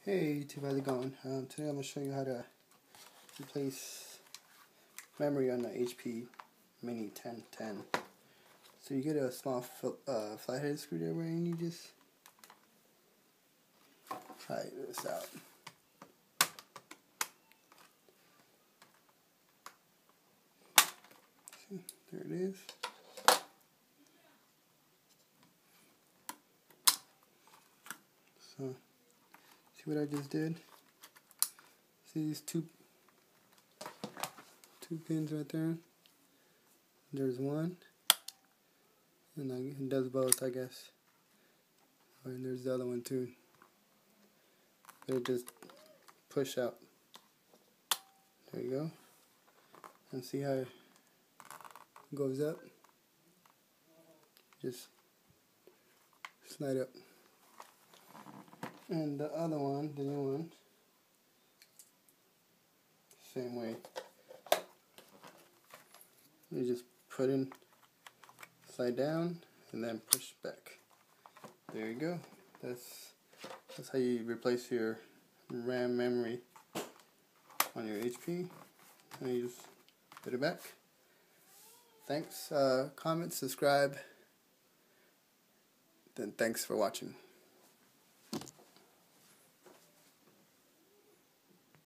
Hey YouTube, how's it going? Today I'm going to show you how to replace memory on the HP Mini 1010. So you get a small flathead screwdriver and you just try this out. See, there it is. So, see what I just did? See these two pins right there? There's one, and it does both, I guess. And there's the other one too. But it just push out. There you go. And see how it goes up? Just slide up. And the other one, the new one, same way. You just put in, slide down, and then push back. There you go. That's how you replace your RAM memory on your HP. And you just put it back. Thanks. Comment, subscribe. Then thanks for watching.